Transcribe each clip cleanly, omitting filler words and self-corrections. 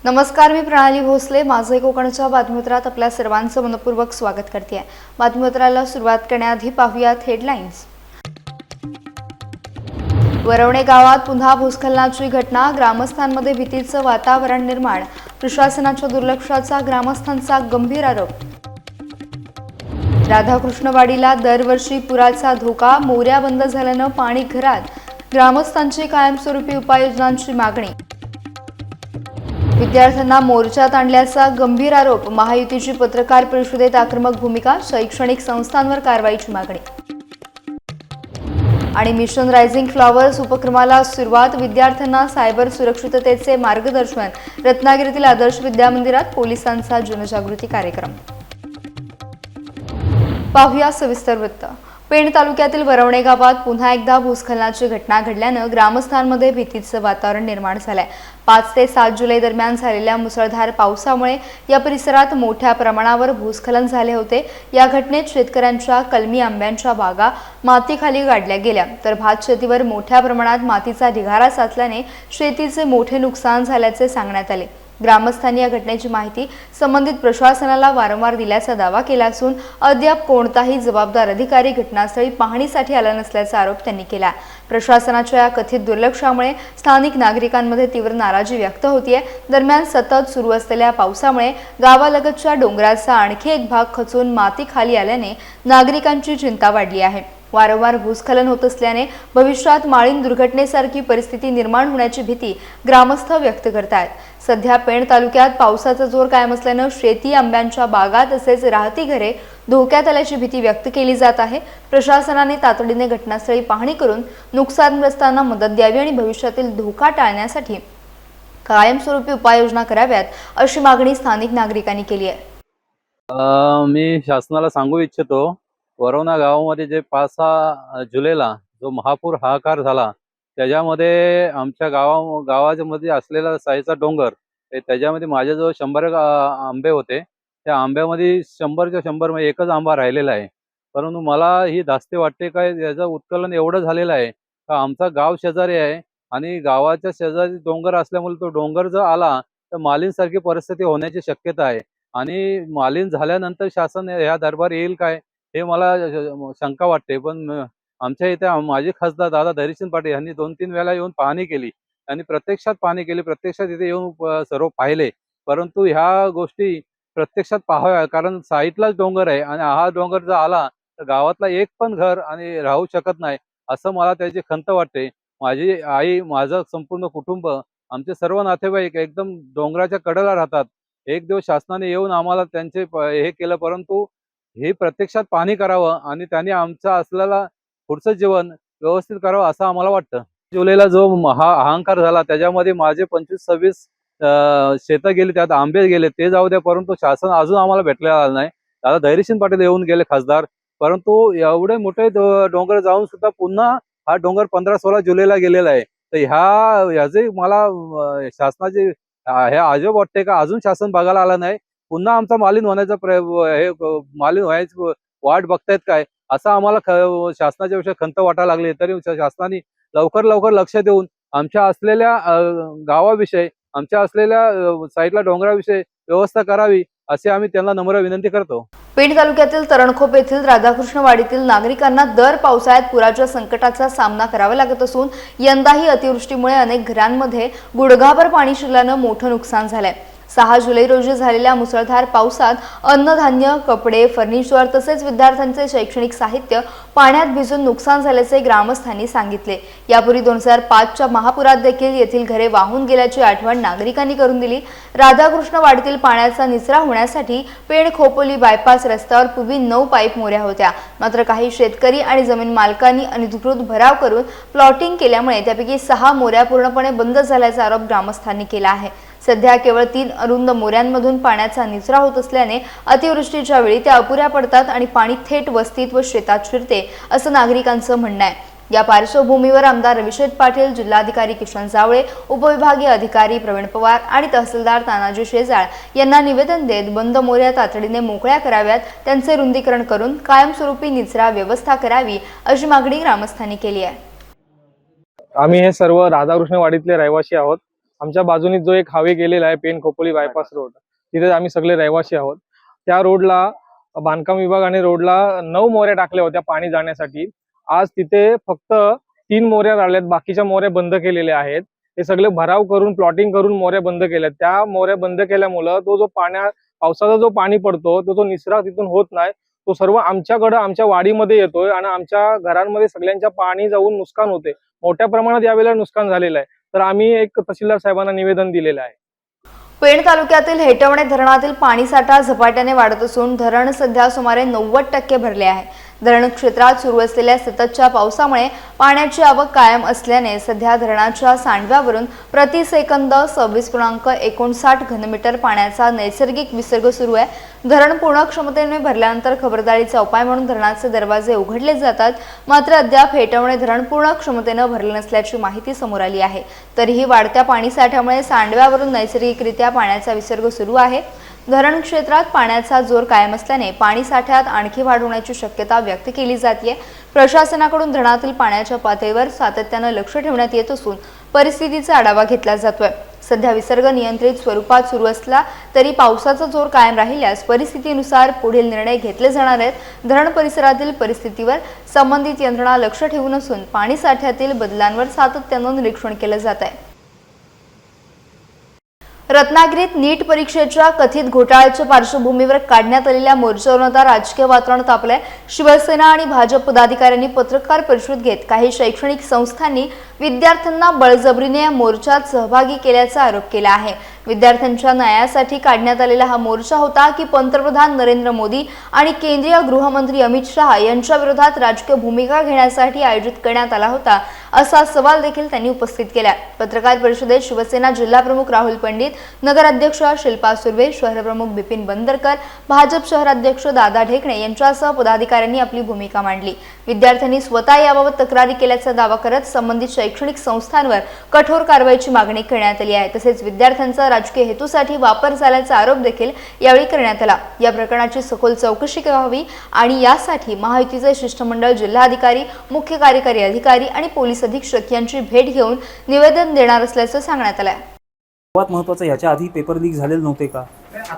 नमस्कार, मी प्रणाली भोसले. माझे कोकणच्या बातमीपत्रात आपल्या सर्वांचं मनपूर्वक स्वागत करते. बातमीपत्राला सुरुवात करण्याआधी पाहूयात हेडलाईन्स. वरवणे गावात पुन्हा भूस्खलनाची घटना, ग्रामस्थांमध्ये भीतीचं वातावरण निर्माण, प्रशासनाच्या दुर्लक्षाचा ग्रामस्थांचा गंभीर आरोप. राधाकृष्णवाडीला दरवर्षी पुराचा धोका, मोऱ्या बंद झाल्यानं पाणी घरात, ग्रामस्थांची कायमस्वरूपी उपाययोजनांची मागणी. विद्यार्थ्यांना मोर्चात आणल्याचा गंभीर आरोप, महायुतीची पत्रकार परिषदेत आक्रमक भूमिका, शैक्षणिक संस्थांवर कारवाईची मागणी. आणि मिशन रायझिंग फ्लॉवर्स उपक्रमाला सुरुवात, विद्यार्थ्यांना सायबर सुरक्षिततेचे मार्गदर्शन, रत्नागिरीतील आदर्श विद्यामंदिरात पोलिसांचा जनजागृती कार्यक्रम. पाहूया सविस्तर वृत्त. पेण तालुक्यातील वरवणे गावात पुन्हा एकदा भूस्खलनाची घटना घडल्यानं ग्रामस्थांमध्ये भीतीचं वातावरण निर्माण झालंय. 5 ते 7 जुलै दरम्यान झालेल्या मुसळधार पावसामुळे या परिसरात मोठ्या प्रमाणावर भूस्खलन झाले होते. या घटनेत शेतकऱ्यांच्या कलमी आंब्यांच्या बागा मातीखाली गाडल्या गेल्या, तर भात शेतीवर मोठ्या प्रमाणात मातीचा ढिगारा साचल्याने शेतीचे मोठे नुकसान झाल्याचे सांगण्यात आले. ग्रामस्थांनी या घटनेची माहिती संबंधित प्रशासनाला वारंवार दिल्याचा दावा केला असून अद्याप कोणताही जबाबदार अधिकारी घटनास्थळी पाहणीसाठी आला नसल्याचा आरोप त्यांनी केला. प्रशासनाच्या या कथित दुर्लक्षामुळे स्थानिक नागरिकांमध्ये तीव्र नाराजी व्यक्त होतीये. दरम्यान सतत सुरू असलेल्या पावसामुळे गावालगतच्या डोंगराचा आणखी एक भाग खचून माती खाली आल्याने नागरिकांची चिंता वाढली आहे. वारंवार भूस्खलन होत असल्याने भविष्यात माळीण दुर्घटनेसारखी परिस्थिती निर्माण होण्याची भीती ग्रामस्थ व्यक्त करतात. सध्या पेण तालुक्यात पावसाचा जोर कायम असल्याने शेती, आंब्यांच्या बागा तसेच राहती घरे धोक्यात आल्याची भीती व्यक्त केली जात आहे. प्रशासनाने तातडीने घटनास्थळी पाहणी करून नुकसानग्रस्तांना मदत द्यावी आणि भविष्यातील धोका टाळण्यासाठी कायमस्वरूपी उपाययोजना कराव्यात, अशी मागणी स्थानिक नागरिकांनी केली आहे. मी शासनाला सांगू इच्छितो, वरवणा गावामध्ये जे 5-6 जुलैला जो महापूर हाहाकार झाला, त्याच्यामध्ये आमच्या गावाच्या मध्ये असलेला साईचा डोंगर, त्याच्यामध्ये माझ्याजवळ 100 आंबे होते. त्या आंब्यामध्ये 100च्या 100 म्हणजे एकच आंबा राहिलेला आहे. परंतु मला ही धास्ती वाटते काय, याचं उत्कलन एवढं झालेलं आहे का आमचा गाव शेजारी आहे आणि गावाच्या शेजारी डोंगर असल्यामुळे तो डोंगर जर आला तर मालींसारखी परिस्थिती होण्याची शक्यता आहे. आणि मालीन झाल्यानंतर शासन ह्या दरबार येईल काय, हे मला शंका वाटते. पण आमच्या इथे माजी खासदार दादा धैर्यशील पाटील यांनी 2-3 वेळा येऊन पाहणी केली आणि प्रत्यक्षात पाहणी केली, प्रत्यक्षात इथे येऊन सर्व पाहिले. परंतु ह्या गोष्टी प्रत्यक्षात पाहाव्या, कारण साईडलाच डोंगर आहे आणि हा डोंगर जर आला तर गावातला एक पण घर आणि राहू शकत नाही, असं मला त्याची खंत वाटते. माझी आई, माझं संपूर्ण कुटुंब, आमचे सर्व नातेवाईक एकदम डोंगराच्या कडेला राहतात. एक दिवस शासनाने येऊन आम्हाला त्यांचे हे केलं, परंतु हे प्रत्यक्षात पाहणी करावं आणि त्यांनी आमचं असलेला पुढचं जीवन व्यवस्थित करावं असं आम्हाला वाटतं. जुलैला जो अहंकार झाला त्याच्यामध्ये माझे 25-26 शेतं गेली, त्यात आंबे गेले, ते जाऊ द्या, परंतु शासन अजून आम्हाला भेटलेलं आलं नाही. दादा धैर्यशील पाटील येऊन गेले खासदार, परंतु एवढे मोठे डोंगर जाऊन सुद्धा पुन्हा हा डोंगर 15-16 जुलैला गेलेला आहे. तर ह्याचे मला शासनाचे हे अजब वाटते का अजून शासन बघायला आलं नाही. पुन्हा आमचा मालीन होण्याचा मालीन व्हायची वाट बघतायत काय, असं आम्हाला शासनाच्या विषयी खंत वाटायला लागली. तरी शासनाने लवकर लक्ष देऊन आमच्या असलेल्या गावाविषयी, आमच्या असलेल्या साईडला डोंगराविषयी व्यवस्था करावी, असे आम्ही त्यांना नम्र विनंती करतो. पेण तालुक्यातील तरणखोप येथील राधाकृष्णवाडीतील नागरिकांना दर पावसाळ्यात पुराच्या संकटाचा सामना करावा लागत असून यंदाही अतिवृष्टीमुळे अनेक घरांमध्ये गुडघाभर पाणी शिरल्यानं मोठं नुकसान झालंय. 6 जुलै रोजी झालेल्या मुसळधार पावसात अन्नधान्य, कपडे, फर्निचर तसेच विद्यार्थ्यांचे शैक्षणिक साहित्य पाण्यात भिजून नुकसान झाल्याचे ग्रामस्थांनी सांगितले. यापूर्वी 2005च्या महापुरात देखील येथील घरे वाहून गेल्याची आठवण नागरिकांनी करून दिली. राधाकृष्णवाडीतील पाण्याचा निचरा होण्यासाठी पेण खोपोली बायपास रस्त्यावर पूर्वी 9 पाईप मोऱ्या होत्या. मात्र काही शेतकरी आणि जमीन मालकांनी अनधिकृत भराव करून प्लॉटिंग केल्यामुळे त्यापैकी 6 मोऱ्या पूर्णपणे बंद झाल्याचा आरोप ग्रामस्थांनी केला आहे. सध्या केवळ 3 अरुंद मोऱ्यांमधून पाण्याचा निचरा होत असल्याने अतिवृष्टीच्या वेळी त्या अपुऱ्या पडतात आणि पाणी थेट वस्तीत व शेतात शिरते, असं नागरिकांचं म्हणणं आहे. या पार्श्वभूमीवर आमदार रविशेठ पाटील, जिल्हाधिकारी किशन जावळे, उपविभागीय अधिकारी प्रवीण पवार आणि तहसीलदार तानाजी शेजाळ यांना निवेदन देत बंद मोऱ्या तातडीने मोकळ्या कराव्यात, त्यांचे रुंदीकरण करून कायमस्वरूपी निचरा व्यवस्था करावी, अशी मागणी ग्रामस्थांनी केली आहे. आम्ही हे सर्व राधाकृष्णवाडीतले रहिवासी आहोत. आमच्या बाजूने जो एक हायवे गेलेला आहे पेन खोपोली बायपास रोड, तिथे आम्ही सगळे रहिवासी आहोत. त्या रोडला बांधकाम विभागाने रोडला 9 मोऱ्या टाकल्या होत्या पाणी जाण्यासाठी. आज तिथे फक्त 3 मोऱ्या राहिल्यात, बाकीच्या मोऱ्या बंद केलेल्या आहेत. हे सगळे भराव करून प्लॉटिंग करून मोऱ्या बंद केल्यात. त्या मोऱ्या बंद केल्यामुळं तो जो पावसाचा जो पाणी पडतो तो निचरा तिथून होत नाही. तो सर्व आमच्याकडे आमच्या वाडीमध्ये येतोय आणि आमच्या घरांमध्ये सगळ्यांच्या पाणी जाऊन नुकसान होते. मोठ्या प्रमाणात यावेळेला नुकसान झालेलं आहे. तर आम्ही एक तहसीलदार साहेबांना निवेदन दिलेलं आहे. पेण तालुक्यातील हेटवणे धरणातील पाणीसाठा झपाट्याने वाढत असून धरण सध्या सुमारे 90% भरले आहे. धरण क्षेत्रात सुरू असलेल्या सततच्या पावसामुळे पाण्याची आवक कायम असल्याने सध्या धरणाच्या सांडव्यावरून प्रति सेकंद 26.59 घनमीटर पाण्याचा नैसर्गिक विसर्ग सुरू आहे. धरण पूर्ण क्षमतेने भरल्यानंतर खबरदारीचा उपाय म्हणून धरणाचे दरवाजे उघडले जातात. मात्र अद्याप हेटवणे धरण पूर्ण क्षमतेने भरले नसल्याची माहिती समोर आली आहे. तरीही वाढत्या पाणीसाठ्यामुळे सांडव्यावरून नैसर्गिकरित्या पाण्याचा विसर्ग सुरू आहे. धरण क्षेत्रात पाण्याचा जोर कायम असल्याने पाणी साठ्यात आणखी वाढ होण्याची शक्यता व्यक्त केली जाते. प्रशासनाकडून धरणातील पाण्याच्या पातळीवर सातत्याने लक्ष ठेवण्यात येत असून परिस्थितीचा आढावा घेतला जातोय. सध्या विसर्ग नियंत्रित स्वरूपात सुरू असला तरी पावसाचा जोर कायम राहिल्यास परिस्थितीनुसार पुढील निर्णय घेतले जाणार आहेत. धरण परिसरातील परिस्थितीवर संबंधित यंत्रणा लक्ष ठेवून असून पाणी साठ्यातील बदलांवर सातत्याने निरीक्षण केले जात आहे. रत्नागिरीत नीट परीक्षेच्या कथित घोटाळ्याच्या पार्श्वभूमीवर काढण्यात आलेल्या मोर्चावरून आता राजकीय वातावरण तापलंय. शिवसेना आणि भाजप पदाधिकाऱ्यांनी पत्रकार परिषद घेत काही शैक्षणिक संस्थांनी विद्यार्थ्यांना बळजबरीने या मोर्चात सहभागी केल्याचा आरोप केला आहे. विद्यार्थ्यांच्या न्यायासाठी काढण्यात आलेला हा मोर्चा होता की पंतप्रधान नरेंद्र मोदी आणि केंद्रीय गृहमंत्री अमित शहा यांच्या विरोधात राजकीय भूमिका घेण्यासाठी आयोजित करण्यात आला होता, असा सवाल देखील त्यांनी उपस्थित केला. पत्रकार परिषदेत शिवसेना जिल्हाप्रमुख राहुल पंडित, नगराध्यक्ष शिल्पा सुर्वे, शहरप्रमुख बिपिन बंदरकर, भाजप शहराध्यक्ष दादा ढेकणे यांच्यासह पदाधिकाऱ्यांनी आपली भूमिका मांडली. विद्यार्थ्यांनी स्वतः याबाबत तक्रारी केल्याचा दावा करत संबंधित शैक्षणिक संस्थांवर कठोर कारवाईची मागणी करण्यात आली आहे. तसेच विद्यार्थ्यांचा राजकीय हेतूसाठी वापर झाल्याचा आरोप देखील यावेळी करण्यात आला. या प्रकरणाची सखोल चौकशी व्हावी आणि यासाठी महायुतीचे शिष्टमंडळ जिल्हाधिकारी, मुख्य कार्यकारी अधिकारी आणि पोलीस अधीक्षक यांची भेट घेऊन निवेदन देणार असल्याचं सांगण्यात आलं. सर्वात महत्त्वाचं, ह्याच्या आधी पेपर लीक झालेले नव्हते का?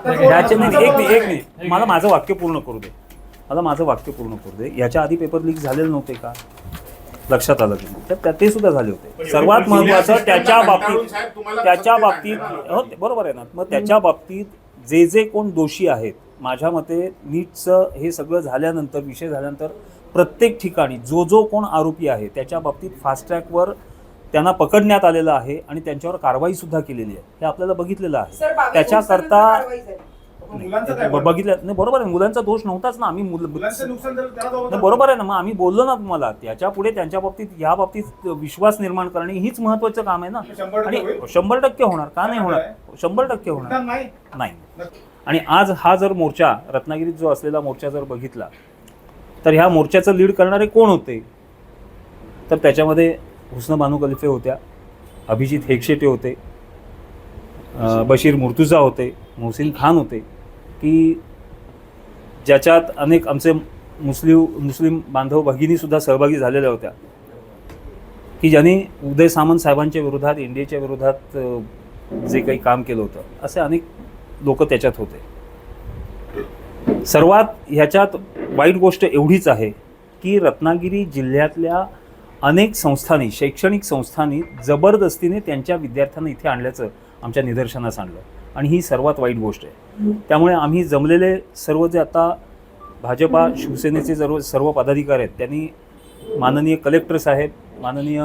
ह्याच्या एक मिनिट मला माझं वाक्य पूर्ण करू दे. ह्याच्या आधी पेपर लीक झालेले नव्हते का? लक्षात आलं की तर ते सुद्धा झाले होते. सर्वात महत्त्वाचं त्याच्या बाबतीत हो बरोबर आहे ना. मग त्याच्या बाबतीत जे कोण दोषी आहेत, माझ्या मते नीटचं हे सगळं झाल्यानंतर, विषय झाल्यानंतर प्रत्येक ठिकाणी जो कोण आरोपी आहे त्याच्या बाबतीत फास्ट ट्रॅकवर त्यांना पकडण्यात आलेलं आहे आणि त्यांच्यावर कारवाई सुद्धा केलेली आहे. हे आपल्याला बघितलेलं आहे. त्याच्याकरता बघितलं नाही, बरोबर आहे. मुलांचा दोष नव्हताच ना. आम्ही बरोबर आहे ना. मग आम्ही बोललो ना तुम्हाला, त्याच्या पुढे त्यांच्या बाबतीत या बाबतीत विश्वास निर्माण करणे हीच महत्वाचं काम आहे ना. आणि 100% होणार का नाही होणार? 100% होणार नाही. आणि आज हा जर मोर्चा, रत्नागिरीत जो असलेला मोर्चा जर बघितला तर ह्या मोर्चाचं लीड करणारे कोण होते? तर त्याच्यामध्ये हुस्न बानू खलिफे होत्या, अभिजित हेगशेटे होते, बशीर मुर्तुजा होते, मोहसिन खान होते, की ज्याच्यात अनेक आमचे मुस्लिम बांधव भगिनीसुद्धा सहभागी झालेल्या होत्या, की ज्यांनी उदय सामंत साहेबांच्या विरोधात, इंडियाच्या विरोधात जे काही काम केलं होतं, असे अनेक लोक त्याच्यात होते. सर्वात ह्याच्यात वाईट गोष्ट एवढीच आहे की रत्नागिरी जिल्ह्यातल्या अनेक संस्थांनी, शैक्षणिक संस्थांनी जबरदस्तीने त्यांच्या विद्यार्थ्यांना इथे आणल्याचं आमच्या निदर्शनास आणलं आणि ही सर्वात वाईट गोष्ट आहे. त्यामुळे आम्ही जमलेले सर्व जे आता भाजपा शिवसेनेचे सर्व पदाधिकारी आहेत त्यांनी माननीय कलेक्टर साहेब, माननीय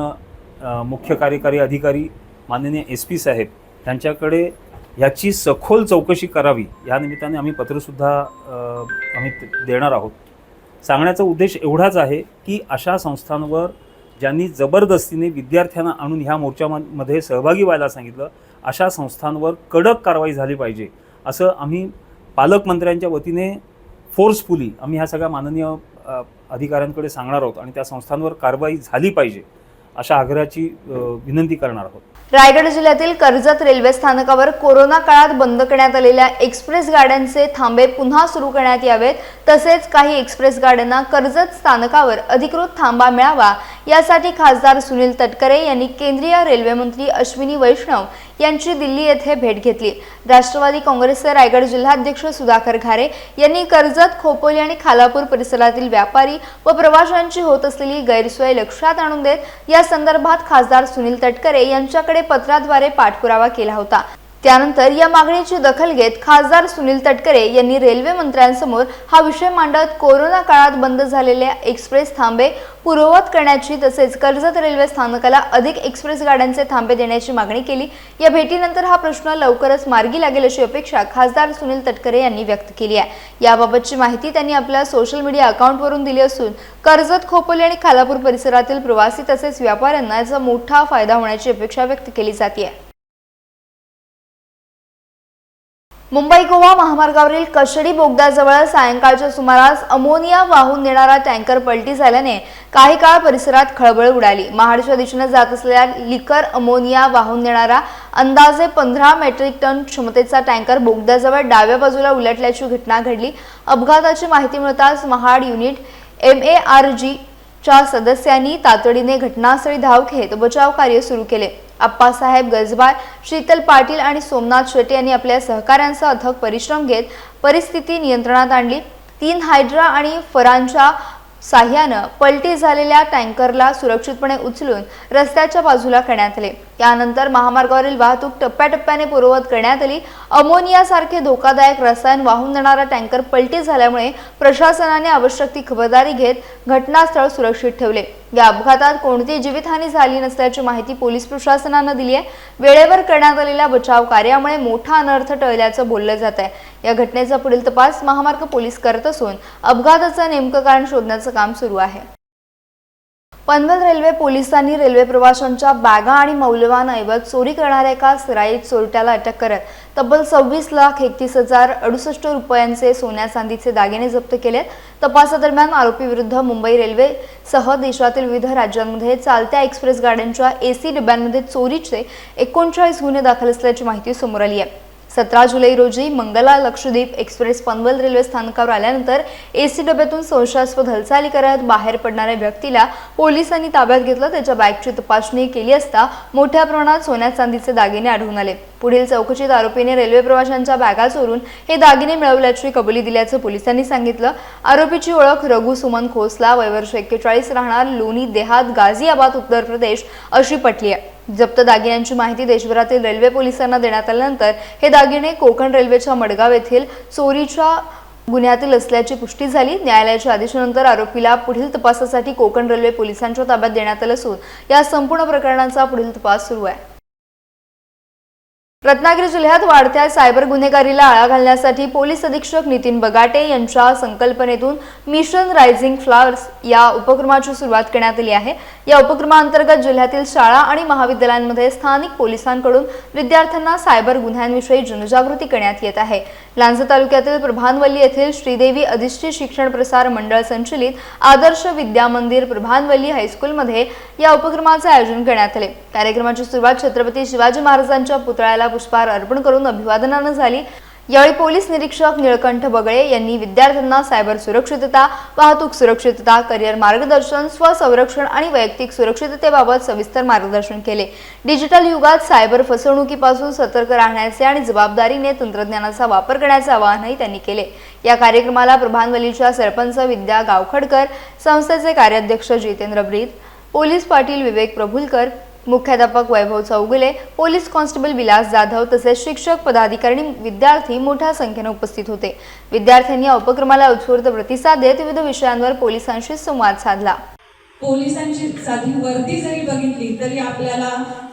मुख्य कार्यकारी अधिकारी, माननीय SP साहेब यांच्याकडे ह्याची सखोल चौकशी करावी या निमित्ताने आम्ही पत्रसुद्धा आम्ही देणार आहोत. सांगण्याचा उद्देश एवढाच आहे की अशा संस्थांवर ज्यांनी जबरदस्तीने विद्यार्थ्यांना आणून ह्या मोर्चामध्ये सहभागी व्हायला सांगितलं, अशा संस्थांवर कडक कारवाई झाली पाहिजे असं आम्ही पालकमंत्र्यांच्या वतीने फोर्सफुली आम्ही ह्या सगळ्या माननीय अधिकाऱ्यांकडे सांगणार आहोत आणि त्या संस्थांवर कारवाई झाली पाहिजे अशा आग्रहाची विनंती करणार आहोत. रायगड जिल्ह्यातील कर्जत रेल्वे स्थानकावर कोरोना काळात बंद करण्यात आलेल्या एक्सप्रेस गाड्यांचे थांबे पुन्हा सुरू करण्यात यावेत तसेच काही एक्सप्रेस गाड्यांना कर्जत स्थानकावर अधिकृत थांबा मिळावा यासाठी खासदार सुनील तटकरे यांनी केंद्रीय रेल्वे मंत्री अश्विनी वैष्णव यांची दिल्ली येथे भेट घेतली। राष्ट्रवादी काँग्रेसचे रायगड जिल्हाध्यक्ष सुधाकर घारे यांनी कर्जत, खोपोली आणि खालापूर परिसरातील व्यापारी व प्रवाशांची होत असलेली गैरसोय लक्षात आणून देत या संदर्भात खासदार सुनील तटकरे यांच्याकडे पत्राद्वारे पाठपुरावा केला होता। त्यानंतर या मागणीची दखल घेत खासदार सुनील तटकरे यांनी रेल्वे मंत्र्यांसमोर हा विषय मांडत कोरोना काळात बंद झालेल्या एक्सप्रेस थांबे पूर्ववत करण्याची तसेच कर्जत रेल्वे स्थानकाला अधिक एक्सप्रेस गाड्यांचे थांबे देण्याची मागणी केली। या भेटीनंतर हा प्रश्न लवकरच मार्गी लागेल अशी अपेक्षा खासदार सुनील तटकरे यांनी व्यक्त केली आहे। याबाबतची माहिती त्यांनी आपल्या सोशल मीडिया अकाउंटवरून दिली असून कर्जत, खोपोली आणि खालापूर परिसरातील प्रवासी तसेच व्यापाऱ्यांना याचा मोठा फायदा होण्याची अपेक्षा व्यक्त केली जाते। मुंबई गोवा महामार्गावरील कशेडी बोगद्याजवळ सायंकाळच्या सुमारास अमोनिया वाहून नेणारा टँकर पलटी झाल्याने काही काळ परिसरात खळबळ उडाली। महाडच्या दिशेने जात असलेल्या लिकर अमोनिया वाहून नेणारा अंदाजे 15 मेट्रिक टन क्षमतेचा टँकर बोगद्याजवळ डाव्या बाजूला उलटल्याची घटना घडली। अपघाताची माहिती मिळताच महाड युनिट MARG च्या सदस्यांनी तातडीने घटनास्थळी धाव घेत बचाव कार्य सुरू केले। आप्पासाहेब गजबार, शीतल पाटील आणि सोमनाथ शेट्टी यांनी आपल्या सहकाऱ्यांसह अथक परिश्रम घेत परिस्थिती नियंत्रणात आणली। 3 हायड्रा आणि फरांच्या साह्यानं पलटी झालेल्या टँकरला सुरक्षितपणे उचलून रस्त्याच्या बाजूला करण्यात आले। त्यानंतर महामार्गावरील वाहतूक टप्प्याटप्प्याने पूर्ववत करण्यात आली। अमोनियासारखे धोकादायक रसायन वाहून नेणारा टँकर पलटी झाल्यामुळे प्रशासनाने आवश्यक ती खबरदारी घेत घटनास्थळ सुरक्षित ठेवले। या अपघातात कोणतीही जीवितहानी झाली नसल्याची माहिती पोलीस प्रशासनाने दिली आहे। वेळेवर करण्यात आलेल्या बचाव कार्यामुळे मोठा अनर्थ टळल्याचं बोललं जात आहे। या घटनेचा पुढील तपास महामार्ग पोलीस करत असून अपघाताचं नेमकं कारण शोधण्याचं काम सुरू आहे। पनवेल रेल्वे पोलिसांनी रेल्वे प्रवाशांच्या बॅगा आणि मौल्यवान ऐवज चोरी करणाऱ्या एका सराईत चोरट्याला अटक करत तब्बल 26,31,068 रुपयांचे सोन्या चांदीचे दागिने जप्त केलेत। तपासादरम्यान आरोपी विरुद्ध मुंबई रेल्वेसह देशातील विविध राज्यांमध्ये चालत्या एक्सप्रेस गाड्यांच्या AC डब्यांमध्ये चोरीचे 39 गुन्हे दाखल असल्याची माहिती समोर आली आहे। 17 जुलै रोजी मंगला लक्षद्वीप एक्सप्रेस पनवेल रेल्वे स्थानकावर आल्यानंतर AC डब्यातून संशयास्पद हालचाली करत बाहेर पडणाऱ्या व्यक्तीला पोलिसांनी ताब्यात घेतलं। त्याच्या बॅगची तपासणी केली असता मोठ्या प्रमाणात सोन्या चांदीचे दागिने आढळून आले। पुढील चौकशीत आरोपीने रेल्वे प्रवाशांच्या बॅगा चोरून हे दागिने मिळवल्याची कबुली दिल्याचं पोलिसांनी सांगितलं। आरोपीची ओळख रघु सुमन खोसला, वय वर्ष 41, राहणार लोणी देहात, गाझियाबाद, उत्तर प्रदेश अशी पटली आहे। जप्त दागिन्यांची माहिती देशभरातील रेल्वे पोलिसांना देण्यात आल्यानंतर हे दागिने कोकण रेल्वेच्या मडगाव येथील चोरीच्या गुन्ह्यातील असल्याची पुष्टी झाली। न्यायालयाच्या आदेशानंतर आरोपीला पुढील तपासासाठी कोकण रेल्वे पोलिसांच्या ताब्यात देण्यात आलं असून या संपूर्ण प्रकरणाचा पुढील तपास सुरू आहे। रत्नागिरी जिल्ह्यात वाढत्या सायबर गुन्हेगारीला आळा घालण्यासाठी पोलीस अधीक्षक नितीन बगाटे यांच्या संकल्पनेतून मिशन रायझिंग फ्लॉवर्स या उपक्रमाची सुरुवात करण्यात आली आहे। या उपक्रमाअंतर्गत जिल्ह्यातील शाळा आणि महाविद्यालयांमध्ये स्थानिक पोलिसांकडून विद्यार्थ्यांना सायबर गुन्ह्यांविषयी जनजागृती करण्यात येत आहे। लांजा तालुक्यातील प्रभानवल्ली येथील श्रीदेवी अधिष्ठित शिक्षण प्रसार मंडळ संचलित आदर्श विद्या मंदिर प्रभानवल्ली हायस्कूलमध्ये या उपक्रमाचे आयोजन करण्यात आले। कार्यक्रमाची सुरुवात छत्रपती शिवाजी महाराजांच्या पुतळ्याला पुष्पहार अर्पण करून अभिवादनाने झाली। यावेळी पोलीस निरीक्षक निळकंठ बगळे यांनी विद्यार्थ्यांना सायबर सुरक्षितता, वाहतूक सुरक्षितता, करिअर मार्गदर्शन, स्वसंरक्षण आणि वैयक्तिक सुरक्षिततेबाबत सविस्तर मार्गदर्शन केले। डिजिटल युगात सायबर फसवणुकीपासून सतर्क राहण्याचे आणि जबाबदारीने तंत्रज्ञानाचा वापर करण्याचे आवाहनही त्यांनी केले। या कार्यक्रमाला प्रभानवल्लीच्या सरपंच विद्या गावखडकर, संस्थेचे कार्याध्यक्ष जितेंद्र ब्रीद, पोलीस पाटील विवेक प्रभुलकर, मुख्याध्यापक वैभव चौगुले, पोलीस कॉन्स्टेबल विलास जाधव तसेच शिक्षक, पदाधिकारी, विद्यार्थी मोठ्या संख्येने उपस्थित होते। विद्यार्थ्यांनी या उपक्रमाला उत्स्फूर्त प्रतिसाद देत विविध विषयांवर पोलिसांशी संवाद साधला। पोलिसांची साधी वर्दी जरी बघितली तरी आपल्याला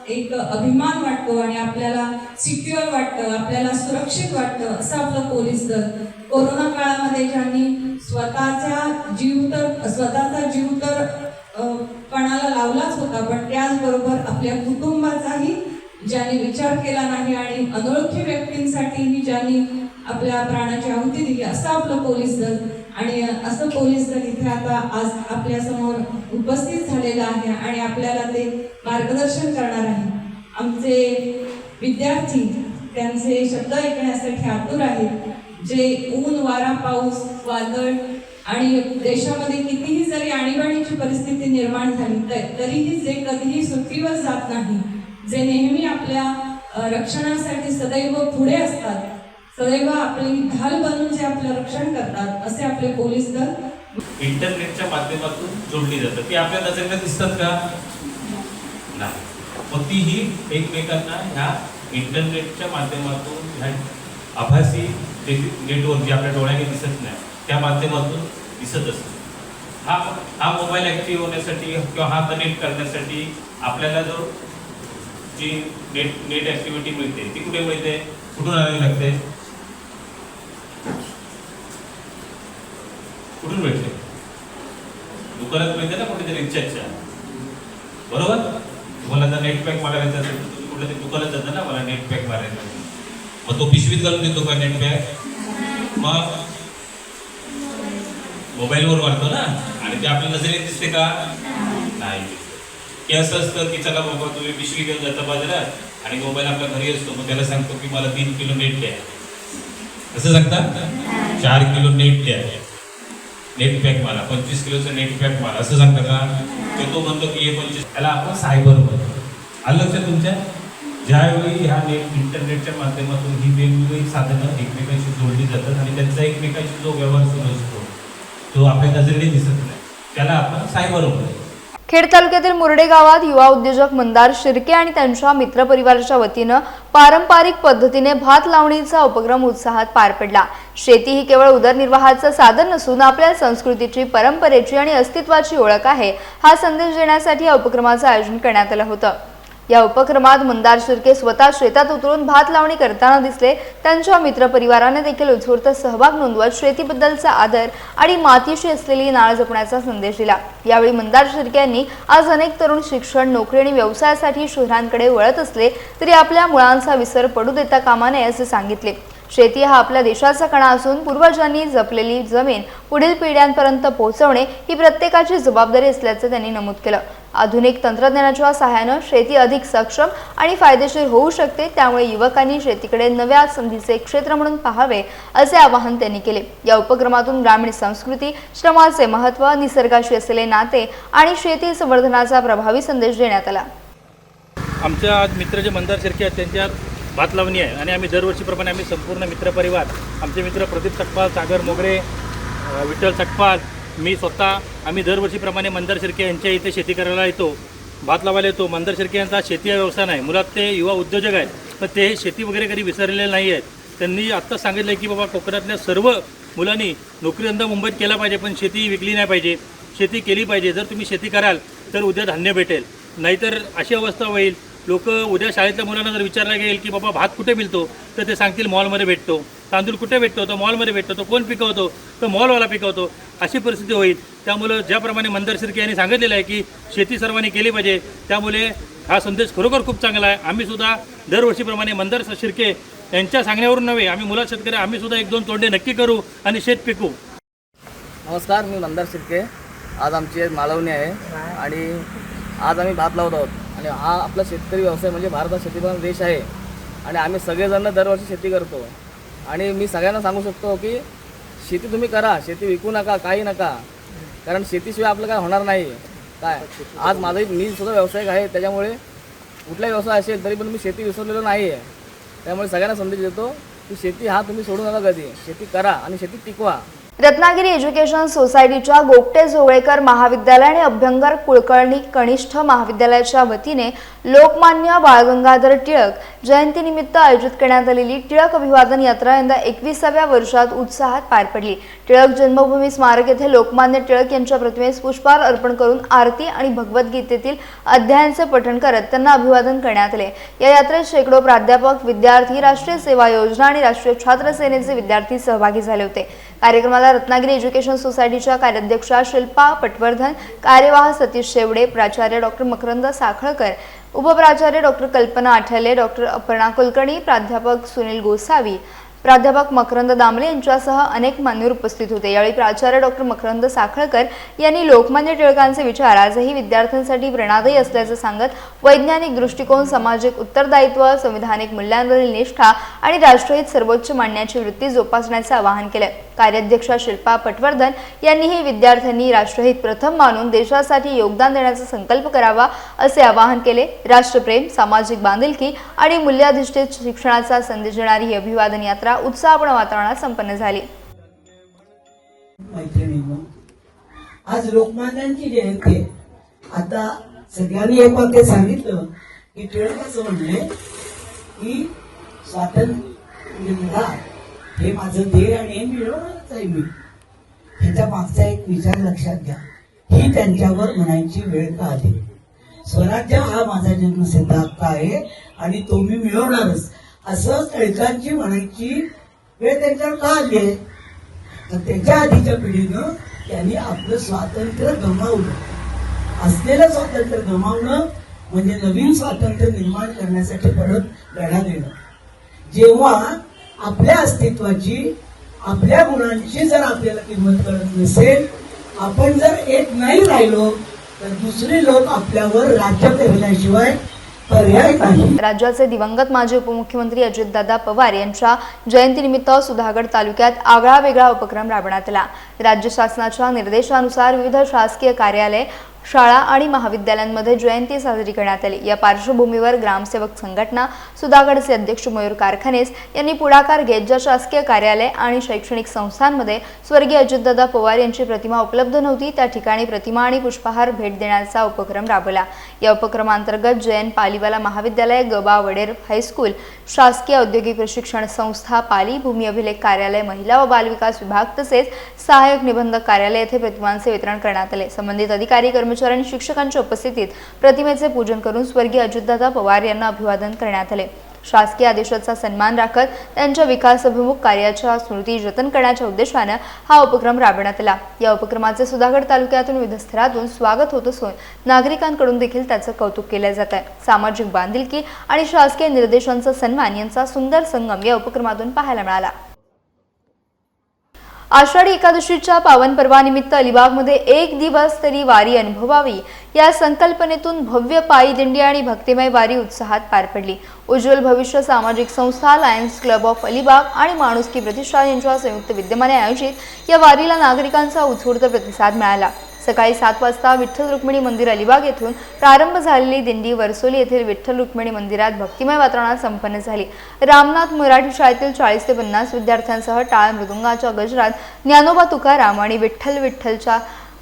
एक अभिमान वाटतो आणि आपल्याला सिक्युअर वाटतं, आपल्याला सुरक्षित वाटतं। असं आपलं पोलीस दल कोरोना काळामध्ये ज्यांनी स्वतःचा जीव तर पणाला लावलाच होता, पण त्याचबरोबर आपल्या कुटुंबाचाही ज्यांनी विचार केला नाही आणि अनोळखी व्यक्तींसाठीही ज्यांनी आपल्या प्राणाची आहुती दिली, असं आपलं पोलीस दल। आणि असं पोलीस दल इथे आता आज आपल्या समोर उपस्थित झालेलं आहे आणि आपल्याला ते मार्गदर्शन करणार आहे। आमचे विद्यार्थी त्यांचे शब्द ऐकण्यासाठी आतुर आहेत। जे ऊन वारा पाऊस वादळ आणि देशामध्ये कितीही जरी आणीबाणीची परिस्थिती निर्माण झाली तरीही जे कधीही सुट्टीवर जात नाही, जे नेहमी आपल्या रक्षणासाठी सदैव पुढे असतात, सदैव आपली ढाल बनून जे आपलं रक्षण करतात, असे आपले पोलीस दल इंटरनेटच्या माध्यमातून जोडली जातात. ती आपल्या नजरेला दिसतात का? नाही. मग तीही एकमेकांना ह्या इंटरनेटच्या माध्यमातून ह्या आभासी नेटवर्क जे आपल्या डोळ्याने दिसत नाही त्या माध्यमातून दिसत असतं. हा मोबाईल ऍक्टिव्ह होण्यासाठी किंवा हा कनेक्ट करण्यासाठी आपल्याला जो जी नेट ऍक्टिव्हिटी मिळते ती कुठे मिळते, कुठून आणावी लागते, कुठून मिळते? दुकानात मिळते ना कुठेतरी रिचार्जच्या, बरोबर? तुम्हाला जर नेट पॅक मारायचा असेल तर तुम्ही कुठल्या तरी दुकानात जाता ना, मला नेट पॅक मारायचा असेल, मग तो पिशवीत घालून देतो का नेट पॅक? मग मोबाईलवर मारतो ना, आणि ते आपल्या नजरेत दिसते का? नाही. की असं असतं की चला बाबा तुम्ही पिशवी घेऊन जाता बाजारात आणि मोबाईल आपल्या घरी असतो, मग त्याला सांगतो की मला 3 किलो नेट द्या, असं सांगता? 4 किलो नेट द्या, नेट पॅक मारा, 25 किलोचं नेट पॅक मारा, असं सांगता का? तर तो म्हणतो की हे 25, त्याला आपण सायबर म्हणतो. आलं लक्षात तुमच्या? ज्यावेळी ह्या इंटरनेटच्या माध्यमातून ही वेगवेगळी साधनं एकमेकांशी जोडली जातात आणि त्यांचा एकमेकांशी जो व्यवहार सुरू असतो तो आपल्या नजरेने दिसत नाही, त्याला आपण सायबर म्हणतो. खेड तालुक्यातील मुरडे गावात युवा उद्योजक मंदार शिर्के आणि त्यांच्या मित्रपरिवाराच्या वतीनं पारंपरिक पद्धतीने भात लावणीचा उपक्रम उत्साहात पार पडला. शेती ही केवळ उदरनिर्वाहाचं साधन नसून आपल्या संस्कृतीची, परंपरेची आणि अस्तित्वाची ओळख आहे, हा संदेश देण्यासाठी या उपक्रमाचं आयोजन करण्यात आलं होतं. या उपक्रमात मंदार शिर्के स्वतः शेतात उतरून भात लावणी करताना दिसले. त्यांच्या मित्रपरिवाराने देखील उत्स्फूर्त सहभाग नोंदवत शेतीबद्दलचा आदर आणि मातीशी असलेली नाळ जपण्याचा संदेश दिला. यावेळी मंदार शिर्के यांनी आज अनेक तरुण शिक्षण, नोकरी आणि व्यवसायासाठी शहरांकडे वळत असले तरी आपल्या मुळांचा विसर पडू देता कामा नये असे सांगितले. शेती हा आपल्या देशाचा कणा असून पूर्वजांनी जपलेली जमीन पुढील पिढ्यांपर्यंत पोहोचवणे ही प्रत्येकाची जबाबदारी असल्याचं त्यांनी नमूद केलं. आधुनिक तंत्रज्ञानाच्या सहाय्याने शेती अधिक सक्षम आणि फायदेशीर होऊ शकते, त्यामुळे युवकांनी शेतीकडे नव्या संधीचे क्षेत्र म्हणून पाहावे असे आवाहन त्यांनी केले. या उपक्रमातून ग्रामीण संस्कृती, श्रमाचे महत्त्व, निसर्गाशी असलेले नाते आणि शेती संवर्धनाचा प्रभावी संदेश देण्यात आला. आमच्या आज मित्र जे मंदार शिर्के आहेत त्यांच्या भात लावणी आहे आणि आम्ही दरवर्षीप्रमाणे आम्ही संपूर्ण मित्रपरिवार, आमचे मित्र प्रदीप सकपाल, सागर मोगरे, विठ्ठल सकपाल, मी स्वतः आम्ही दरवर्षीप्रमाणे मंदार शिर्के यांच्या इथे शेती करायला येतो, भात लावायला येतो. मंदार शिर्के यांचा शेती हा व्यवसाय नाही, मुळात ते युवा उद्योजक आहेत, पण ते शेती वगैरे कधी विसरलेले नाही आहेत. त्यांनी आत्ताच सांगितलं की बाबा कोकणातल्या सर्व मुलांनी नोकरीधंदा मुंबईत केला पाहिजे, पण शेती विकली नाही पाहिजे, शेती केली पाहिजे. जर तुम्ही शेती कराल तर उद्या धान्य भेटेल, नाहीतर अशी अवस्था होईल. लोक उद्या शाळेतल्या मुलांना जर विचारला गेल की बाबा भात कुठे मिळतो तर ते सांगतील मॉलमध्ये भेटतो, तांदूळ कुठे भेटतो तर मॉलमध्ये भेटतो, तो कोण पिकवतो तर मॉलवाला पिकवतो, अशी परिस्थिती होईल. त्यामुळं ज्याप्रमाणे मंदार शिर्के यांनी सांगितलेलं आहे की शेती सर्वांनी केली पाहिजे, त्यामुळे हा संदेश खरोखर खूप चांगला आहे. आम्हीसुद्धा दरवर्षीप्रमाणे मंदार शिर्के यांच्या सांगण्यावरून नव्हे, आम्ही मुलात शेतकरी आम्हीसुद्धा 1-2 तोंडे नक्की करू आणि शेत पिकू. नमस्कार, मी मंदार शिर्के. आज आमची मालवणी आहे आणि आज आम्ही भात लावत आहोत आणि हा आपला शेतकरी व्यवसाय म्हणजे भारत हा शेतीप्रधान देश आहे आणि आम्ही सगळेजण दरवर्षी शेती करतो. आणि मी सगळ्यांना सांगू शकतो की शेती तुम्ही करा, शेती विकू नका, काही नका, कारण शेतीशिवाय आपलं काय होणार नाही. काय आज मी सुद्धा व्यावसायिक आहे, त्याच्यामुळे कुठलाही व्यवसाय असेल तरी पण मी शेती विसरलेलो नाही आहे. त्यामुळे सगळ्यांना संदेश देतो की शेती हा तुम्ही सोडू नका, कधी शेती करा आणि शेती टिकवा. रत्नागिरी एज्युकेशन सोसायटीच्या गोपटे जोगळेकर महाविद्यालय आणि अभ्यंकर कुलकर्णी कनिष्ठ महाविद्यालयाच्या वतीने लोकमान्य बाळ गंगाधर टिळक जयंतीनिमित्त आयोजित करण्यात आलेली टिळक अभिवादन यात्रा यंदा 21व्या वर्षात उत्साहात पार पडली. टिळक जन्मभूमी स्मारक येथे लोकमान्य टिळक यांच्या प्रतिमेस पुष्पहार अर्पण करून आरती आणि भगवद्गीतेतील अध्यायांचे पठण करत त्यांना अभिवादन करण्यात आले. या यात्रेत शेकडो प्राध्यापक, विद्यार्थी, राष्ट्रीय सेवा योजना आणि राष्ट्रीय छात्र सेनेचे विद्यार्थी सहभागी झाले होते. कार्यक्रमाला रत्नागिरी एज्युकेशन सोसायटीच्या कार्याध्यक्षा शिल्पा पटवर्धन, कार्यवाह सतीश शेवडे, प्राचार्य डॉक्टर मकरंद साखळकर, उपप्राचार्य डॉक्टर कल्पना आठवले, डॉक्टर अपर्णा कुलकर्णी, प्राध्यापक सुनील गोसावी, प्राध्यापक मकरंद दामले यांच्यासह अनेक मान्यवर उपस्थित होते। यावेळी प्राचार्य डॉक्टर मकरंद साखळकर यांनी लोकमान्य टिळकांचे विचार आजही विद्यार्थ्यांसाठी प्रेरणादायी असल्याचं सांगत वैज्ञानिक दृष्टिकोन, सामाजिक उत्तरदायित्व, संविधानिक मूल्यांवरील निष्ठा आणि राष्ट्रहित सर्वोच्च मानण्याची वृत्ती जोपासण्याचे आवाहन केले। कार्याध्यक्षा शिल्पा पटवर्धन यांनीही विद्यार्थ्यांनी राष्ट्रहित प्रथम मानून देशासाठी योगदान देण्याचा संकल्प करावा असे आवाहन केले। राष्ट्रप्रेम, सामाजिक बांधिलकी आणि मूल्याधिष्ठित शिक्षणाचा संदेश देणारी ही अभिवादन यात्रा उत्साहपूर्ण वातावरणात संपन्न झाली। आज लोकमान्यांची जयंती आहे। आता सगळ्यांनी एक वाक्य सांगितलं की टिळक असं म्हणले की स्वातंत्र्य मिळा हे माझं ध्येय आणि हे मिळवणारच आहे मी। ह्याच्या मागचा एक विचार लक्षात घ्या, ही त्यांच्यावर म्हणायची वेळ का आली? स्वराज्य हा माझा जन्मसिद्ध हक्क आहे आणि तो मी मिळवणारच असं टिळकांची म्हणायची वेळ त्यांच्यावर का आली आहे? तर त्याच्या आधीच्या पिढीनं त्यांनी आपलं स्वातंत्र्य गमावलं। असलेलं स्वातंत्र्य गमावणं म्हणजे नवीन स्वातंत्र्य निर्माण करण्यासाठी परत लढा देणं। जेव्हा आपल्या अस्तित्वाची, आपल्या गुणांची जर आपल्याला किंमत कळत नसेल, आपण जर एक नाही राहिलो तर दुसरे लोक आपल्यावर राज्य करण्याशिवाय पर्याय नाही। राज्याचे दिवंगत माजी उपमुख्यमंत्री अजितदादा पवार यांच्या जयंतीनिमित्त सुधागड तालुक्यात आगळा वेगळा उपक्रम राबवण्यात आला। राज्य शासनाच्या निर्देशानुसार विविध शासकीय कार्यालय, शाळा आणि महाविद्यालयांमध्ये जयंती साजरी करण्यात आली। या पार्श्वभूमीवर ग्रामसेवक संघटना, सुधागडचे अध्यक्ष मयूर कारखानेस यांनी पुढाकार घेत ज्या शासकीय कार्यालय आणि शैक्षणिक संस्थांमध्ये स्वर्गीय अजितदादा पवार यांची प्रतिमा उपलब्ध नव्हती त्या ठिकाणी प्रतिमा आणि पुष्पहार भेट देण्याचा उपक्रम राबवला। या उपक्रमांतर्गत जैन पालीवाला महाविद्यालय, गबा वडेर हायस्कूल, शासकीय औद्योगिक प्रशिक्षण संस्था, पाली भूमी अभिलेख कार्यालय, महिला व बालविकास विभाग तसेच सहाय्यक निबंधक कार्यालय येथे प्रतिमांचे वितरण करण्यात आले। संबंधित अधिकारी, कर्मचारी आणि शिक्षकांच्या उपस्थितीत प्रतिमेचे पूजन करून स्वर्गीय अजितदादा पवार यांना अभिवादन करण्यात आले। शासकीय आदेशाचा सन्मान राखत त्यांच्या विकासाभिमुख कार्याच्या स्मृती जतन करण्याच्या उद्देशाने हा उपक्रम राबवण्यात आला। या उपक्रमाचे सुधागड तालुक्यातून विविध स्तरातून स्वागत होत असून नागरिकांकडून देखील त्याचे कौतुक केले जात आहे। सामाजिक बांधिलकी आणि शासकीय निर्देशांचा सन्मान यांचा सुंदर संगम या उपक्रमातून पाहायला मिळाला। आषाढी एकादशीच्या पावन पर्वानिमित्त अलिबागमध्ये एक दिवस तरी वारी अनुभवावी या संकल्पनेतून भव्य पायी दिंडी आणि भक्तिमय वारी उत्साहात पार पडली। उज्ज्वल भविष्य सामाजिक संस्था, लायन्स क्लब ऑफ अलिबाग आणि माणुसकी प्रतिष्ठान यांच्या संयुक्त विद्यमाने आयोजित या वारीला नागरिकांचा उत्स्फूर्त प्रतिसाद मिळाला। सकाळी 7 वाजता विठ्ठल रुक्मिणी मंदिर अलिबाग येथून प्रारंभ झालेली दिंडी वरसोली येथील विठ्ठल रुक्मिणी मंदिरात भक्तिमय वातावरणात संपन्न झाली। रामनाथ मराठी शाळेतील 40 ते 50 विद्यार्थ्यांसह टाळ मृदुंगाच्या गजरात ज्ञानोबा तुकाराम आणि विठ्ठल विठ्ठलच्या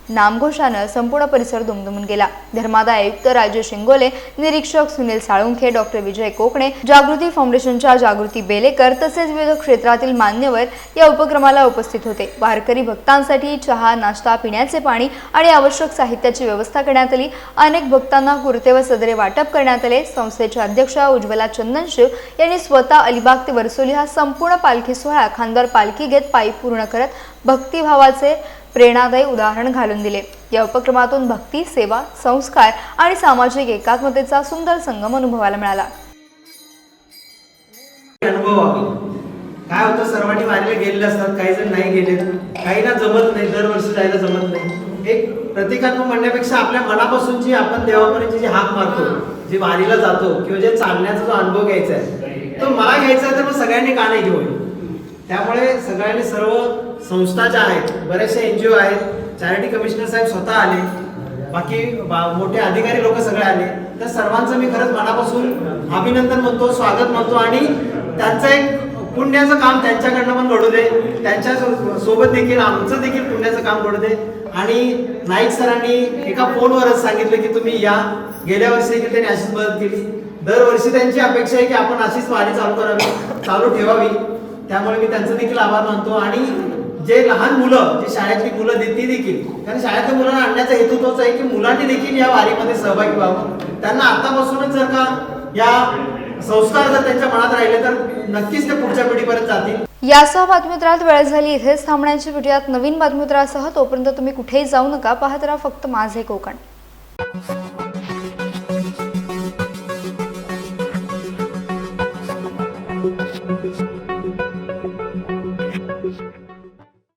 नामघोषाने संपूर्ण परिसर दुमदुमून गेला। धर्मादाय आयुक्त राजेश इंगोले, निरीक्षक सुनील साळुंखे, डॉक्टर विजय कोकणे, जागृती फाउंडेशनच्या जागृती बेलेकर तसेच विविध क्षेत्रातील मान्यवर या उपक्रमाला उपस्थित होते। वारकरी भक्तांसाठी चहा, नाश्ता, पिण्याचे पाणी आणि आवश्यक साहित्याची व्यवस्था करण्यात आली। अनेक भक्तांना कुर्ते व सदरे वाटप करण्यात आले। संस्थेच्या अध्यक्षा उज्ज्वला चंदनशिव यांनी स्वतः अलिबाग ते वरसोली हा संपूर्ण पालखी सोहळा खांद्यावर पालखी घेत पायी पूर्ण करत भक्तिभावाचे प्रेरणादायी उदाहरण घालून दिले। या उपक्रमातून भक्ती, सेवा, संस्कार आणि सामाजिक एकात्मतेचा सुंदर संगम अनुभवायला मिळाला। काय होतं, सर्वांनी वारीला गेलेले असतात, काही जण नाही गेले, काहींना जमत नाही, दरवर्षी जायला जमत नाही। एक प्रतिकात्मक म्हणण्यापेक्षा आपल्या मनापासूनची आपण देवापर्यंत जी हाक मारतो, जे वारीला जातो किंवा जे चालण्याचा जो अनुभव घ्यायचा आहे तो मला घ्यायचा आहे, तर मग सगळ्यांनी का नाही घेऊ? त्यामुळे सगळ्यांनी, सर्व संस्था ज्या आहेत, बऱ्याचशा NGO आहेत, चॅरिटी कमिशनर साहेब स्वतः आले, बाकी मोठे अधिकारी लोक सगळे आले, तर सर्वांचं मी खरंच मनापासून अभिनंदन म्हणतो, स्वागत म्हणतो आणि त्यांचं एक पुण्याचं काम त्यांच्याकडनं पण घडू दे, त्यांच्या सोबत देखील आमचं देखील पुण्याचं काम घडू दे। आणि नाईक सरांनी एका फोनवरच सांगितलं की तुम्ही या, गेल्या वर्षी देखील त्यांनी अशीच मदत केली। दरवर्षी त्यांची अपेक्षा आहे की आपण अशीच वारी चालू करावी, चालू ठेवावी, त्यामुळे मी त्यांचं देखील आभार मानतो। आणि जे लहान मुलं, जे शाळेतली मुलं ती देखील, कारण शाळेतल्या मुलांना आणण्याचा हेतू तोच आहे की मुलांनी देखील या वारीमध्ये सहभागी व्हावं। त्यांना आतापासूनच जर का या संस्कार जर त्यांच्या मनात राहिले तर नक्कीच ते पुढच्या पिढीपर्यंत जातील। यासह बातमीपत्रात वेळ झाली इथेच थांबण्याची, भेटूयात नवीन बातमीपत्रासह। तोपर्यंत तुम्ही कुठेही जाऊ नका, पाहत राहा फक्त माझे कोकण।